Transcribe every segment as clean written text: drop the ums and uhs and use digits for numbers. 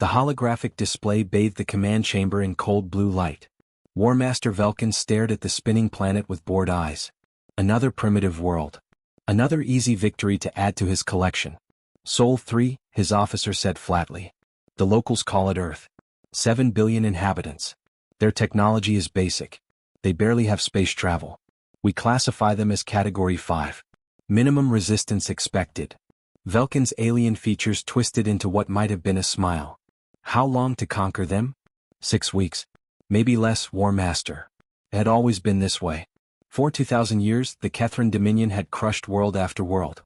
The holographic display bathed the command chamber in cold blue light. War Master Velkin stared at the spinning planet with bored eyes. Another primitive world. Another easy victory to add to his collection. Sol 3, his officer said flatly. The locals call it Earth. 7 billion inhabitants. Their technology is basic. They barely have space travel. We classify them as Category 5. Minimum resistance expected. Velkin's alien features twisted into what might have been a smile. How long to conquer them? 6 weeks. Maybe less, War Master. It had always been this way. For 2,000 years, the Kethran Dominion had crushed world after world.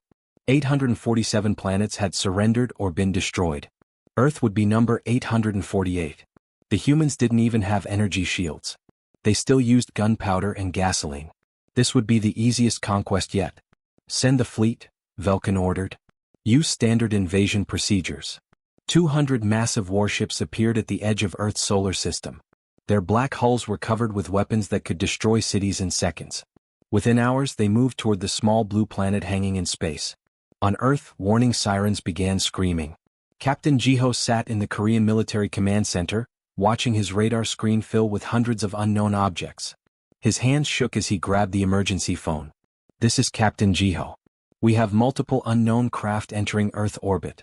847 planets had surrendered or been destroyed. Earth would be number 848. The humans didn't even have energy shields. They still used gunpowder and gasoline. This would be the easiest conquest yet. Send the fleet, Velkin ordered. Use standard invasion procedures. 200 massive warships appeared at the edge of Earth's solar system. Their black hulls were covered with weapons that could destroy cities in seconds. Within hours they moved toward the small blue planet hanging in space. On Earth, warning sirens began screaming. Captain Jiho sat in the Korean Military Command Center, watching his radar screen fill with hundreds of unknown objects. His hands shook as he grabbed the emergency phone. This is Captain Jiho. We have multiple unknown craft entering Earth orbit.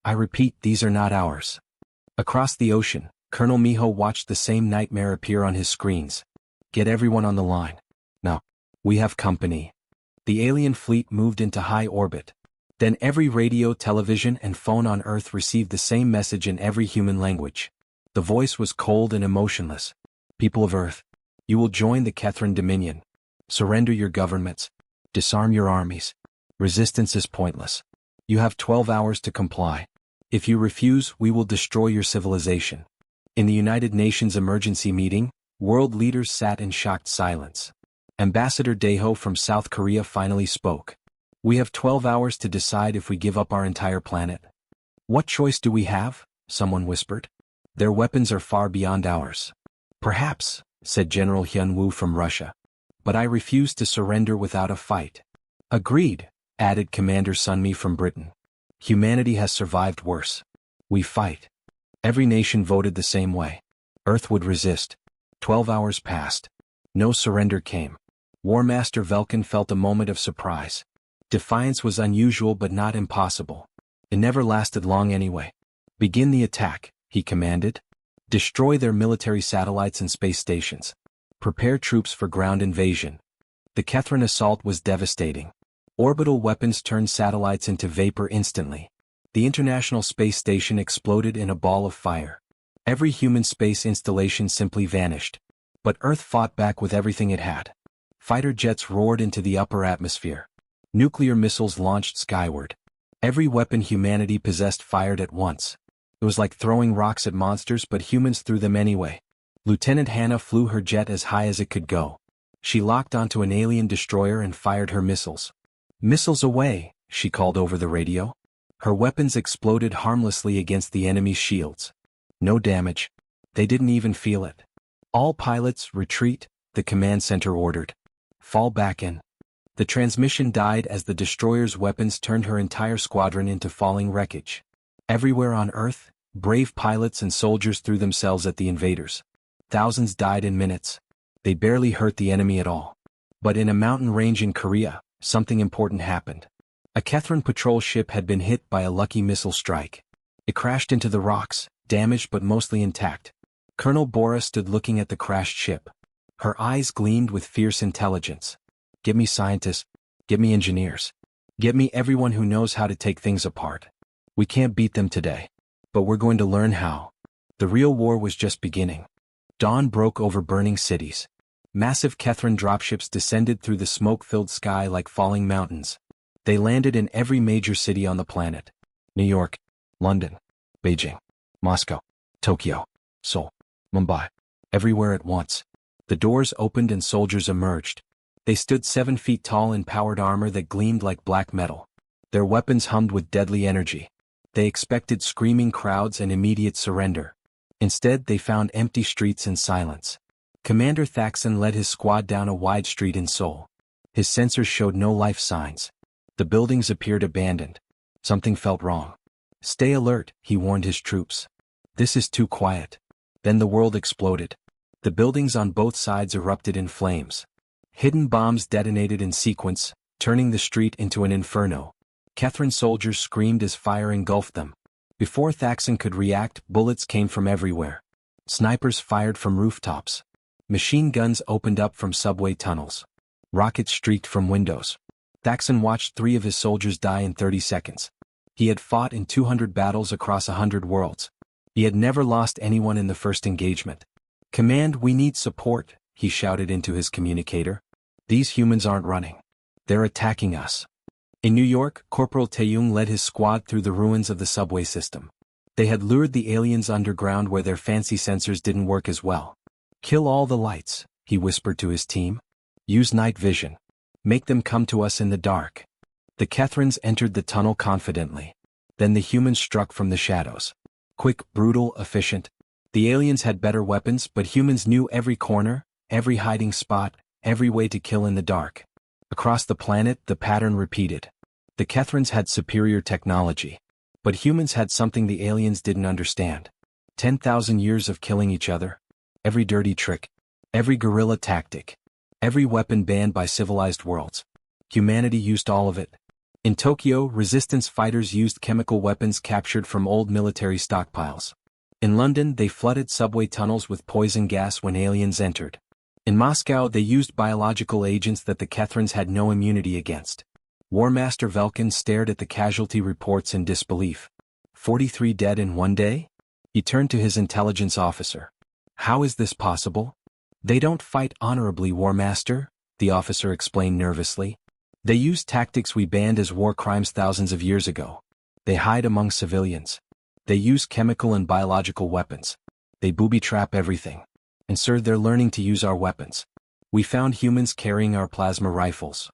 I repeat, these are not ours. Across the ocean, Colonel Miho watched the same nightmare appear on his screens. Get everyone on the line. No. We have company. The alien fleet moved into high orbit. Then every radio, television, and phone on Earth received the same message in every human language. The voice was cold and emotionless. People of Earth, you will join the Kethran Dominion. Surrender your governments. Disarm your armies. Resistance is pointless. You have 12 hours to comply. If you refuse, we will destroy your civilization. In the United Nations emergency meeting, world leaders sat in shocked silence. Ambassador Daeho from South Korea finally spoke. We have 12 hours to decide if we give up our entire planet. What choice do we have? Someone whispered. Their weapons are far beyond ours. Perhaps, said General Hyun-woo from Russia. But I refuse to surrender without a fight. Agreed, added Commander Sunmi from Britain. Humanity has survived worse. We fight. Every nation voted the same way. Earth would resist. 12 hours passed. No surrender came. War Master Velkin felt a moment of surprise. Defiance was unusual but not impossible. It never lasted long anyway. Begin the attack, he commanded. Destroy their military satellites and space stations. Prepare troops for ground invasion. The Kethran assault was devastating. Orbital weapons turned satellites into vapor instantly. The International Space Station exploded in a ball of fire. Every human space installation simply vanished. But Earth fought back with everything it had. Fighter jets roared into the upper atmosphere. Nuclear missiles launched skyward. Every weapon humanity possessed fired at once. It was like throwing rocks at monsters, but humans threw them anyway. Lieutenant Hannah flew her jet as high as it could go. She locked onto an alien destroyer and fired her missiles. Missiles away, she called over the radio. Her weapons exploded harmlessly against the enemy's shields. No damage. They didn't even feel it. All pilots, retreat, the command center ordered. Fall back in. The transmission died as the destroyer's weapons turned her entire squadron into falling wreckage. Everywhere on Earth, brave pilots and soldiers threw themselves at the invaders. Thousands died in minutes. They barely hurt the enemy at all. But in a mountain range in Korea, something important happened. A Kethran patrol ship had been hit by a lucky missile strike. It crashed into the rocks, damaged but mostly intact. Colonel Bora stood looking at the crashed ship. Her eyes gleamed with fierce intelligence. Get me scientists. Get me engineers. Get me everyone who knows how to take things apart. We can't beat them today. But we're going to learn how. The real war was just beginning. Dawn broke over burning cities. Massive Kethran dropships descended through the smoke-filled sky like falling mountains. They landed in every major city on the planet. New York, London, Beijing, Moscow, Tokyo, Seoul, Mumbai. Everywhere at once. The doors opened and soldiers emerged. They stood 7 feet tall in powered armor that gleamed like black metal. Their weapons hummed with deadly energy. They expected screaming crowds and immediate surrender. Instead, they found empty streets and silence. Commander Thaxon led his squad down a wide street in Seoul. His sensors showed no life signs. The buildings appeared abandoned. Something felt wrong. Stay alert, he warned his troops. This is too quiet. Then the world exploded. The buildings on both sides erupted in flames. Hidden bombs detonated in sequence, turning the street into an inferno. Catherine soldiers screamed as fire engulfed them. Before Thaxon could react, bullets came from everywhere. Snipers fired from rooftops. Machine guns opened up from subway tunnels. Rockets streaked from windows. Thaxon watched 3 of his soldiers die in 30 seconds. He had fought in 200 battles across 100 worlds. He had never lost anyone in the first engagement. "Command, we need support," he shouted into his communicator. "These humans aren't running. They're attacking us." In New York, Corporal Taeyong led his squad through the ruins of the subway system. They had lured the aliens underground where their fancy sensors didn't work as well. "Kill all the lights," he whispered to his team. "Use night vision. Make them come to us in the dark." The Kethrans entered the tunnel confidently. Then the humans struck from the shadows. Quick, brutal, efficient. The aliens had better weapons, but humans knew every corner, every hiding spot, every way to kill in the dark. Across the planet, the pattern repeated. The Kethrans had superior technology. But humans had something the aliens didn't understand. 10,000 years of killing each other. Every dirty trick. Every guerrilla tactic. Every weapon banned by civilized worlds. Humanity used all of it. In Tokyo, resistance fighters used chemical weapons captured from old military stockpiles. In London, they flooded subway tunnels with poison gas when aliens entered. In Moscow, they used biological agents that the Kethrans had no immunity against. War Master Velkin stared at the casualty reports in disbelief. 43 dead in one day? He turned to his intelligence officer. "How is this possible?" "They don't fight honorably, War Master," the officer explained nervously. "They use tactics we banned as war crimes thousands of years ago. They hide among civilians. They use chemical and biological weapons. They booby-trap everything. And sir, they're learning to use our weapons. We found humans carrying our plasma rifles."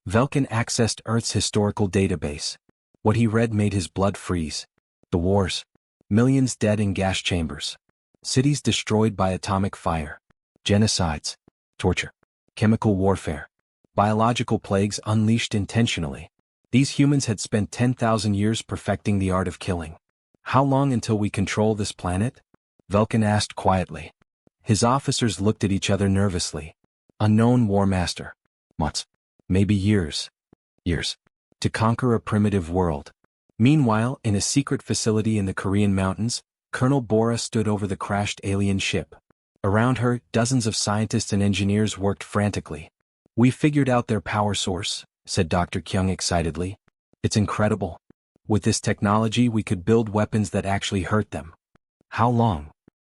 Velkin accessed Earth's historical database. What he read made his blood freeze. The wars. Millions dead in gas chambers. Cities destroyed by atomic fire. Genocides. Torture. Chemical warfare. Biological plagues unleashed intentionally. These humans had spent 10,000 years perfecting the art of killing. "How long until we control this planet?" Velkin asked quietly. His officers looked at each other nervously. "Unknown, War Master. Months. Maybe years. Years. To conquer a primitive world." Meanwhile, in a secret facility in the Korean mountains, Colonel Bora stood over the crashed alien ship. Around her, dozens of scientists and engineers worked frantically. "We figured out their power source," said Dr. Kyung excitedly. "It's incredible. With this technology, we could build weapons that actually hurt them." "How long?"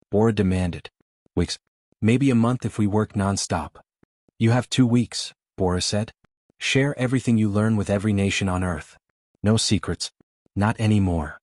Bora demanded. "Weeks. Maybe a month if we work non-stop." "You have 2 weeks," Bora said. "Share everything you learn with every nation on Earth. No secrets. Not anymore."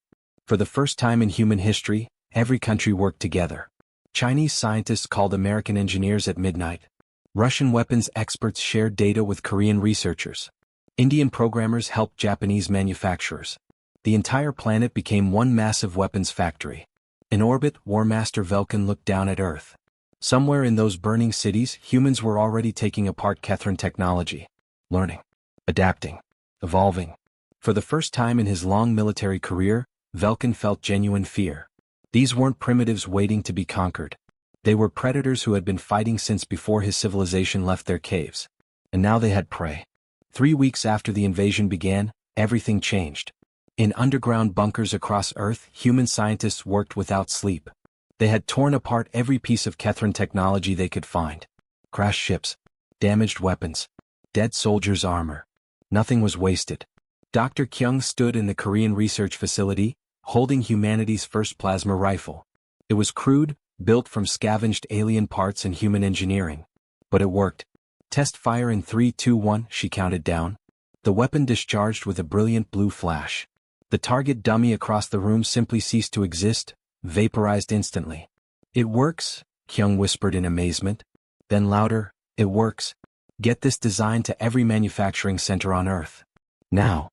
For the first time in human history, every country worked together. Chinese scientists called American engineers at midnight. Russian weapons experts shared data with Korean researchers. Indian programmers helped Japanese manufacturers. The entire planet became one massive weapons factory. In orbit, War Master Velkin looked down at Earth. Somewhere in those burning cities, humans were already taking apart Kethran technology. Learning. Adapting. Evolving. For the first time in his long military career, Velkin felt genuine fear. These weren't primitives waiting to be conquered. They were predators who had been fighting since before his civilization left their caves. And now they had prey. 3 weeks after the invasion began, everything changed. In underground bunkers across Earth, human scientists worked without sleep. They had torn apart every piece of Kethran technology they could find. Crashed ships. Damaged weapons. Dead soldiers' armor. Nothing was wasted. Dr. Kyung stood in the Korean research facility, holding humanity's first plasma rifle. It was crude, built from scavenged alien parts and human engineering. But it worked. "Test fire in 3, 2, 1, she counted down. The weapon discharged with a brilliant blue flash. The target dummy across the room simply ceased to exist, vaporized instantly. "It works," Kyung whispered in amazement. Then louder, "It works. Get this design to every manufacturing center on Earth. Now."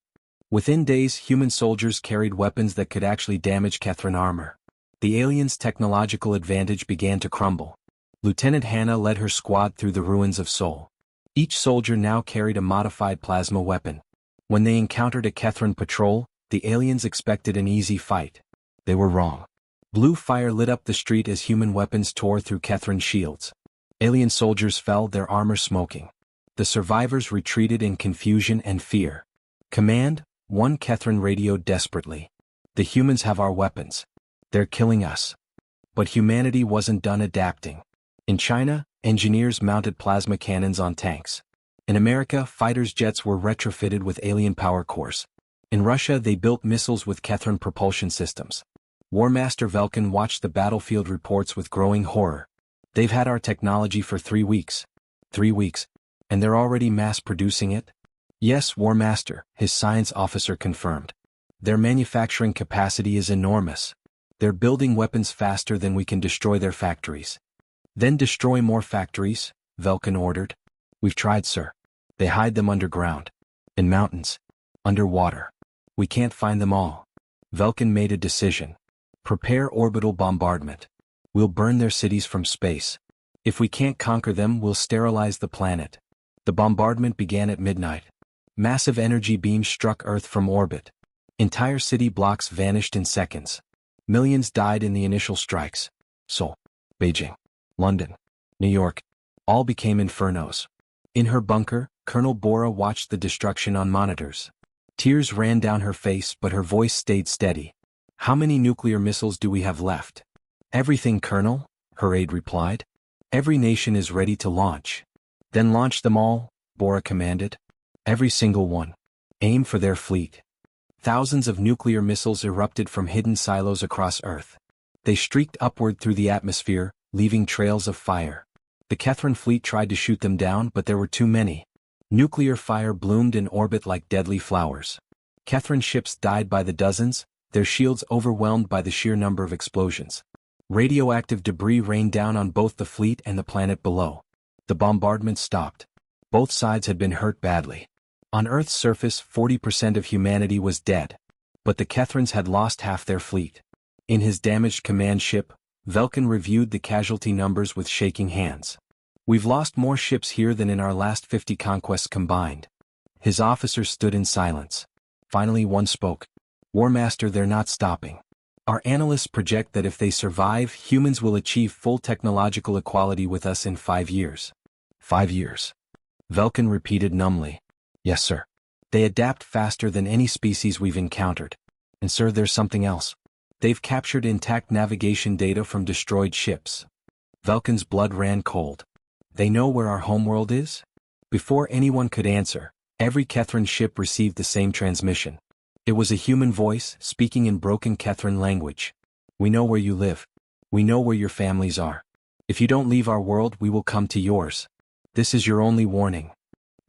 Within days, human soldiers carried weapons that could actually damage Kethran armor. The aliens' technological advantage began to crumble. Lieutenant Hannah led her squad through the ruins of Seoul. Each soldier now carried a modified plasma weapon. When they encountered a Kethran patrol, the aliens expected an easy fight. They were wrong. Blue fire lit up the street as human weapons tore through Kethrin's shields. Alien soldiers fell, their armor smoking. The survivors retreated in confusion and fear. "Command," one Kethrin radioed desperately. "The humans have our weapons. They're killing us." But humanity wasn't done adapting. In China, engineers mounted plasma cannons on tanks. In America, fighters' jets were retrofitted with alien power cores. In Russia, they built missiles with Kethrin propulsion systems. War Master Velkin watched the battlefield reports with growing horror. "They've had our technology for 3 weeks. 3 weeks. And they're already mass-producing it?" "Yes, War Master," his science officer confirmed. "Their manufacturing capacity is enormous. They're building weapons faster than we can destroy their factories." "Then destroy more factories," Velkin ordered. "We've tried, sir. They hide them underground. In mountains. Underwater. We can't find them all." Velkin made a decision. "Prepare orbital bombardment. We'll burn their cities from space. If we can't conquer them, we'll sterilize the planet." The bombardment began at midnight. Massive energy beams struck Earth from orbit. Entire city blocks vanished in seconds. Millions died in the initial strikes. Seoul, Beijing, London, New York, all became infernos. In her bunker, Colonel Bora watched the destruction on monitors. Tears ran down her face, but her voice stayed steady. "How many nuclear missiles do we have left?" "Everything, Colonel," her aide replied. "Every nation is ready to launch." "Then launch them all," Bora commanded. "Every single one. Aim for their fleet." Thousands of nuclear missiles erupted from hidden silos across Earth. They streaked upward through the atmosphere, leaving trails of fire. The Kethrin fleet tried to shoot them down, but there were too many. Nuclear fire bloomed in orbit like deadly flowers. Kethrin ships died by the dozens, their shields overwhelmed by the sheer number of explosions. Radioactive debris rained down on both the fleet and the planet below. The bombardment stopped. Both sides had been hurt badly. On Earth's surface, 40% of humanity was dead. But the Kethrins had lost half their fleet. In his damaged command ship, Velkin reviewed the casualty numbers with shaking hands. "We've lost more ships here than in our last 50 conquests combined." His officers stood in silence. Finally one spoke. "War Master, they're not stopping. Our analysts project that if they survive, humans will achieve full technological equality with us in 5 years. 5 years. Velkin repeated numbly. "Yes, sir. They adapt faster than any species we've encountered. And sir, there's something else. They've captured intact navigation data from destroyed ships." Velkin's blood ran cold. "They know where our homeworld is?" Before anyone could answer, every Kethrin ship received the same transmission. It was a human voice, speaking in broken Kethrin language. "We know where you live. We know where your families are. If you don't leave our world, we will come to yours. This is your only warning."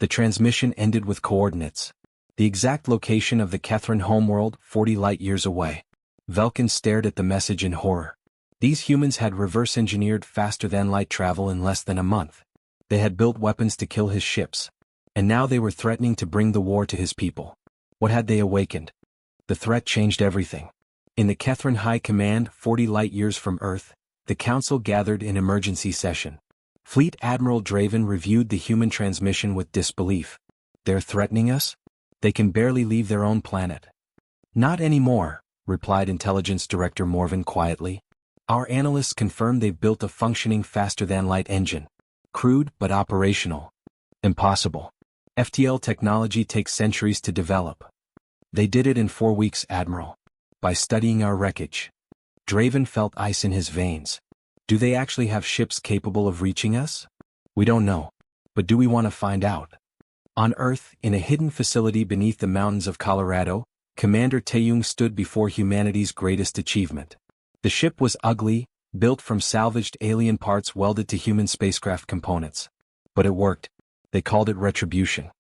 The transmission ended with coordinates. The exact location of the Kethrin homeworld, 40 light-years away. Velkin stared at the message in horror. These humans had reverse-engineered faster-than-light travel in less than a month. They had built weapons to kill his ships. And now they were threatening to bring the war to his people. What had they awakened? The threat changed everything. In the Kethrin High Command, 40 light-years from Earth, the Council gathered in emergency session. Fleet Admiral Draven reviewed the human transmission with disbelief. "They're threatening us? They can barely leave their own planet." "Not anymore," replied Intelligence Director Morvan quietly. "Our analysts confirm they've built a functioning faster-than-light engine. Crude, but operational. Impossible. FTL technology takes centuries to develop." "They did it in 4 weeks, Admiral. By studying our wreckage." Draven felt ice in his veins. "Do they actually have ships capable of reaching us?" "We don't know. But do we want to find out?" On Earth, in a hidden facility beneath the mountains of Colorado, Commander Taeyong stood before humanity's greatest achievement. The ship was ugly, built from salvaged alien parts welded to human spacecraft components. But it worked. They called it Retribution.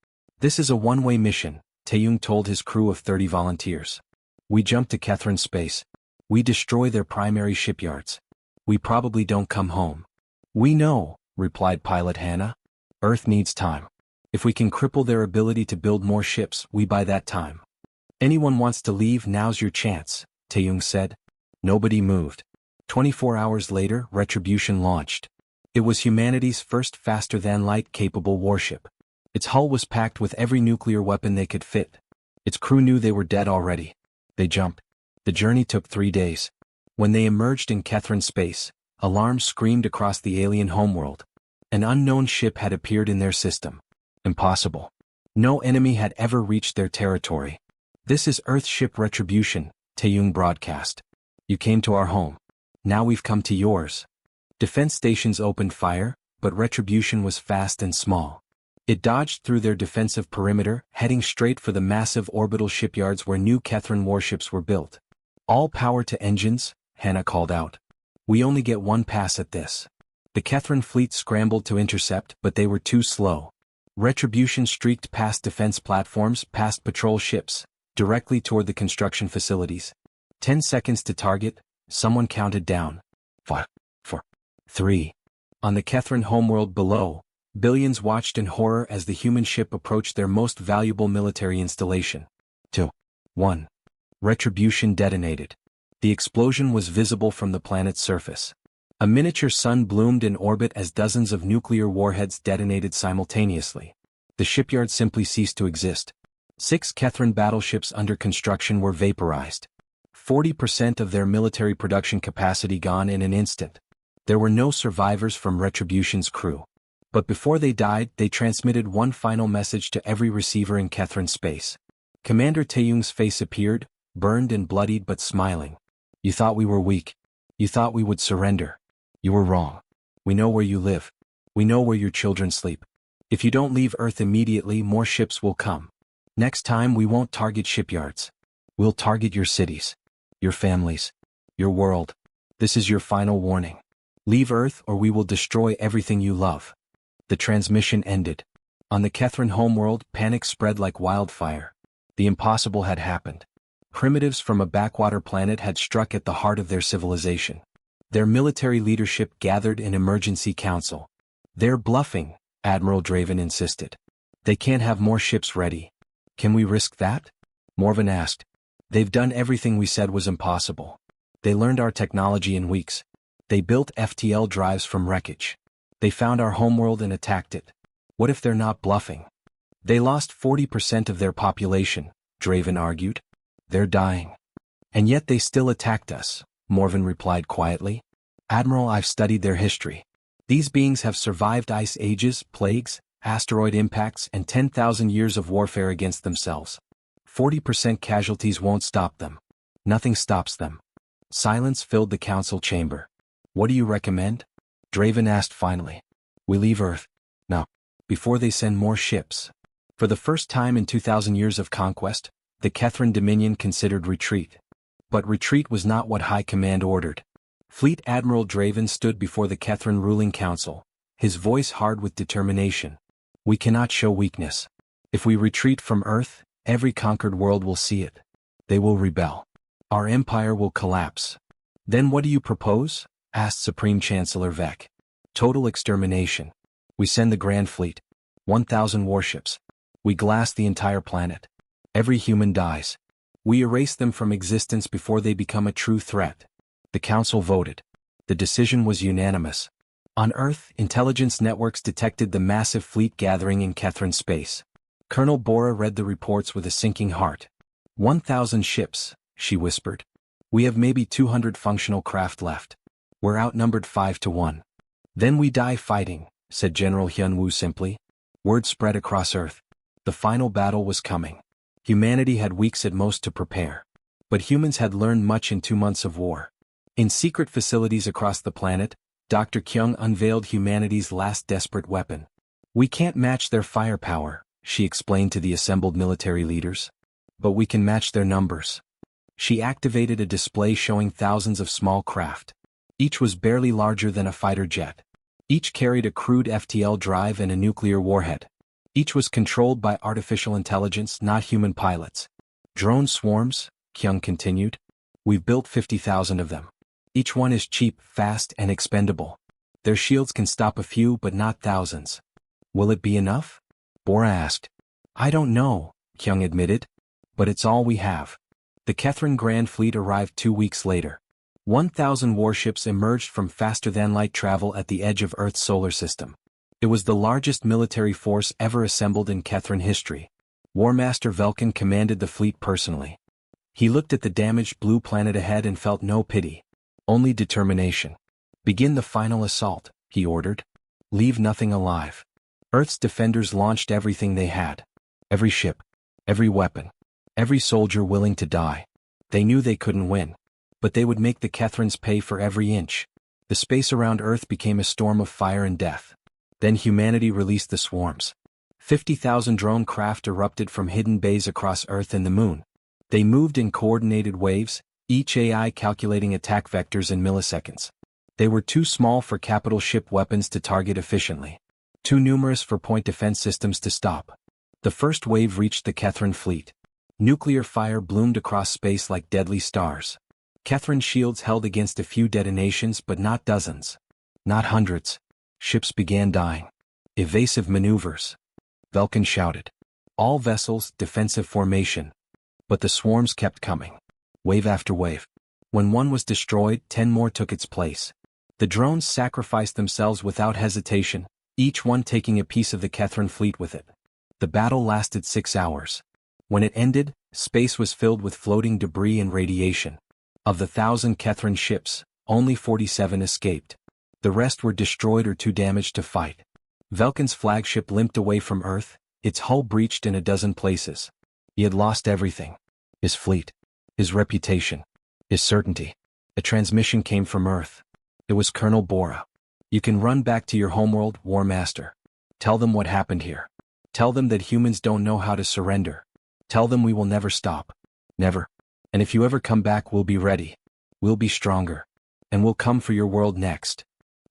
"This is a one-way mission," Taeyong told his crew of 30 volunteers. "We jump to Kethrin space. We destroy their primary shipyards. We probably don't come home." "We know," replied pilot Hannah. "Earth needs time. If we can cripple their ability to build more ships, we buy that time." "Anyone wants to leave, now's your chance," Taeyong said. Nobody moved. 24 hours later, Retribution launched. It was humanity's first faster-than-light capable warship. Its hull was packed with every nuclear weapon they could fit. Its crew knew they were dead already. They jumped. The journey took 3 days. When they emerged in Kethrin space, alarms screamed across the alien homeworld. An unknown ship had appeared in their system. Impossible. No enemy had ever reached their territory. This is Earth ship Retribution, Taeyong broadcast. You came to our home. Now we've come to yours. Defense stations opened fire, but Retribution was fast and small. It dodged through their defensive perimeter, heading straight for the massive orbital shipyards where new Kethrin warships were built. All power to engines, Hannah called out. We only get one pass at this. The Kethrin fleet scrambled to intercept, but they were too slow. Retribution streaked past defense platforms, past patrol ships, directly toward the construction facilities. 10 seconds to target, someone counted down. 5, 4, 3. On the Kethrin homeworld below, billions watched in horror as the human ship approached their most valuable military installation. 2, 1. Retribution detonated. The explosion was visible from the planet's surface. A miniature sun bloomed in orbit as dozens of nuclear warheads detonated simultaneously. The shipyard simply ceased to exist. 6 Kethrin battleships under construction were vaporized. 40% of their military production capacity gone in an instant. There were no survivors from Retribution's crew. But before they died, they transmitted one final message to every receiver in Kethrin space. Commander Taeyong's face appeared, burned and bloodied but smiling. You thought we were weak. You thought we would surrender. You were wrong. We know where you live. We know where your children sleep. If you don't leave Earth immediately, more ships will come. Next time we won't target shipyards. We'll target your cities. Your families. Your world. This is your final warning. Leave Earth or we will destroy everything you love. The transmission ended. On the Kethrin homeworld, panic spread like wildfire. The impossible had happened. Primitives from a backwater planet had struck at the heart of their civilization. Their military leadership gathered in emergency council. They're bluffing, Admiral Draven insisted. They can't have more ships ready. Can we risk that? Morven asked. They've done everything we said was impossible. They learned our technology in weeks. They built FTL drives from wreckage. They found our homeworld and attacked it. What if they're not bluffing? They lost 40% of their population, Draven argued. They're dying. And yet they still attacked us, Morven replied quietly. Admiral, I've studied their history. These beings have survived ice ages, plagues, asteroid impacts, and 10,000 years of warfare against themselves. 40% casualties won't stop them. Nothing stops them. Silence filled the council chamber. What do you recommend? Draven asked finally. We leave Earth. Now. Before they send more ships. For the first time in 2,000 years of conquest, the Kethrin Dominion considered retreat. But retreat was not what High Command ordered. Fleet Admiral Draven stood before the Kethrin ruling council, his voice hard with determination. We cannot show weakness. If we retreat from Earth, every conquered world will see it. They will rebel. Our empire will collapse. Then what do you propose? Asked Supreme Chancellor Vec. Total extermination. We send the Grand Fleet. 1,000 warships. We glass the entire planet. Every human dies. We erase them from existence before they become a true threat. The council voted. The decision was unanimous. On Earth, intelligence networks detected the massive fleet gathering in Kethrin space. Colonel Bora read the reports with a sinking heart. 1,000 ships, she whispered. We have maybe 200 functional craft left. We're outnumbered 5 to 1. Then we die fighting, said General Hyun-woo simply. Word spread across Earth. The final battle was coming. Humanity had weeks at most to prepare. But humans had learned much in 2 months of war. In secret facilities across the planet, Dr. Kyung unveiled humanity's last desperate weapon. We can't match their firepower, she explained to the assembled military leaders. But we can match their numbers. She activated a display showing thousands of small craft. Each was barely larger than a fighter jet. Each carried a crude FTL drive and a nuclear warhead. Each was controlled by artificial intelligence, not human pilots. Drone swarms, Kyung continued. We've built 50,000 of them. Each one is cheap, fast, and expendable. Their shields can stop a few but not thousands. Will it be enough? Bora asked. I don't know, Kyung admitted. But it's all we have. The Kethrin Grand Fleet arrived 2 weeks later. 1,000 warships emerged from faster-than-light travel at the edge of Earth's solar system. It was the largest military force ever assembled in Kethrin history. War Master Velkin commanded the fleet personally. He looked at the damaged blue planet ahead and felt no pity. Only determination. Begin the final assault, he ordered. Leave nothing alive. Earth's defenders launched everything they had. Every ship. Every weapon. Every soldier willing to die. They knew they couldn't win. But they would make the Kethrans pay for every inch. The space around Earth became a storm of fire and death. Then humanity released the swarms. 50,000 drone craft erupted from hidden bays across Earth and the Moon. They moved in coordinated waves, each AI calculating attack vectors in milliseconds. They were too small for capital ship weapons to target efficiently. Too numerous for point defense systems to stop. The first wave reached the Kethran fleet. Nuclear fire bloomed across space like deadly stars. Kethran shields held against a few detonations but not dozens. Not hundreds. Ships began dying. Evasive maneuvers. Velkin shouted. All vessels, defensive formation. But the swarms kept coming. Wave after wave. When one was destroyed, 10 more took its place. The drones sacrificed themselves without hesitation, each one taking a piece of the Kethran fleet with it. The battle lasted 6 hours. When it ended, space was filled with floating debris and radiation. Of the 1,000 Kethran ships, only 47 escaped. The rest were destroyed or too damaged to fight. Velkin's flagship limped away from Earth, its hull breached in a dozen places. He had lost everything. His fleet. His reputation. His certainty. A transmission came from Earth. It was Colonel Bora. You can run back to your homeworld, War Master. Tell them what happened here. Tell them that humans don't know how to surrender. Tell them we will never stop. Never. And if you ever come back, we'll be ready. We'll be stronger. And we'll come for your world next.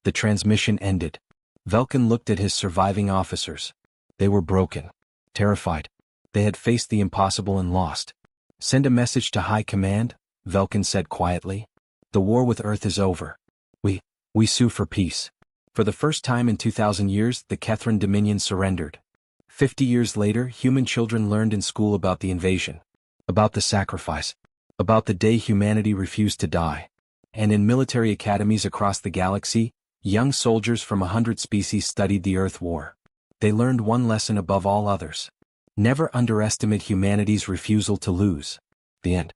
The transmission ended. Velkin looked at his surviving officers. They were broken. Terrified. They had faced the impossible and lost. Send a message to High Command, Velkin said quietly. The war with Earth is over. We sue for peace. For the first time in 2,000 years, the Kethran Dominion surrendered. 50 years later, human children learned in school about the invasion. About the sacrifice. About the day humanity refused to die. And in military academies across the galaxy, young soldiers from 100 species studied the Earth War. They learned one lesson above all others. Never underestimate humanity's refusal to lose. The end.